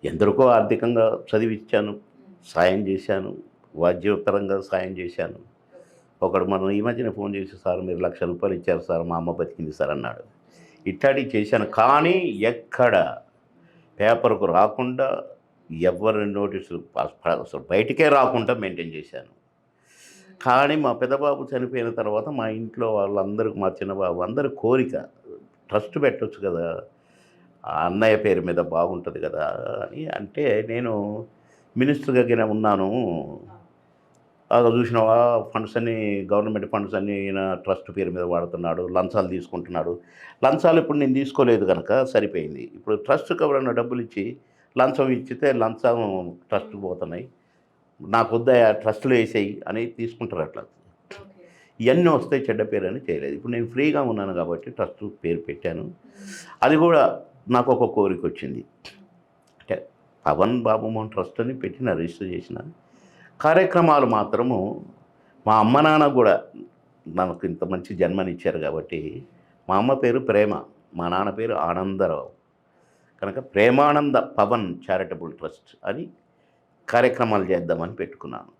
ఎందరికో ఆర్థికంగా చదివిచ్చాను, సాయం చేశాను, వాద్యోత్తరంగా సాయం చేశాను. ఒకడు మొన్న ఈ మధ్యనే ఫోన్ చేసి, "సార్ మీరు రూ. 1,00,000 ఇచ్చారు సార్, మా అమ్మ బతికింది సార్" అన్నాడు. ఇట్లాంటివి చేశాను. కానీ ఎక్కడ పేపర్‌కు రాకుండా, ఎవ్వరి నోటీసులు అసలు బయటికే రాకుండా మెయింటైన్ చేశాను. కానీ మా పెద్ద బాబు చనిపోయిన తర్వాత మా ఇంట్లో వాళ్ళందరికి, మా చిన్న బాబు అందరి కోరిక, ట్రస్ట్ పెట్టొచ్చు కదా! ఆ అన్నయ్య పేరు మీద బాగుంటది కదా! అని అంటే నేను మినిస్టర్‌గా గిన ఉన్నాను. చూసినావా ఫండ్స్ అన్నీ, గవర్నమెంట్ ఫండ్స్ అన్నీ ఈయన ట్రస్ట్ పేరు మీద వాడుతున్నాడు. లంచాలు తీసుకుంటున్నాడు. లంచాలు ఇప్పుడు నేను తీసుకోలేదు గనక సరిపోయింది. ఇప్పుడు ట్రస్ట్‌కి ఎవరైనా డబ్బులిచ్చి లంచం ఇచ్చితే లంచం ట్రస్ట్‌కి పోతున్నాయి. నాకొద్దయ్యా ట్రస్ట్‌లో ఏసేయి అని తీసుకుంటారు అట్లా. ఓకే. ఇయన్నీ వస్తాయి, చెడ్డ పేరని చేయలేదు. ఇప్పుడు నేను ఫ్రీగా ఉన్నాను కాబట్టి ట్రస్ట్ పేరు పెట్టాను. అది గూడా నాకొక కోరికొచ్చింది. అంటే పవన్ బాబు మోహన్ ట్రస్ట్ అని పెట్టిన, రిజిస్టర్ చేసిన. కార్యక్రమాలు మాత్రము మా అమ్మ, నాన్న గూడా నాకు ఇంత మంచి జన్మనిచ్చారు గాబట్టి, మా అమ్మ పేరు ప్రేమ, మా నాన్న పేరు ఆనందరావు. కనుక ప్రేమానంద పవన్ చారిటబుల్ ట్రస్ట్ అని కార్యక్రమాలు చేద్దామని పెట్టుకున్నాను.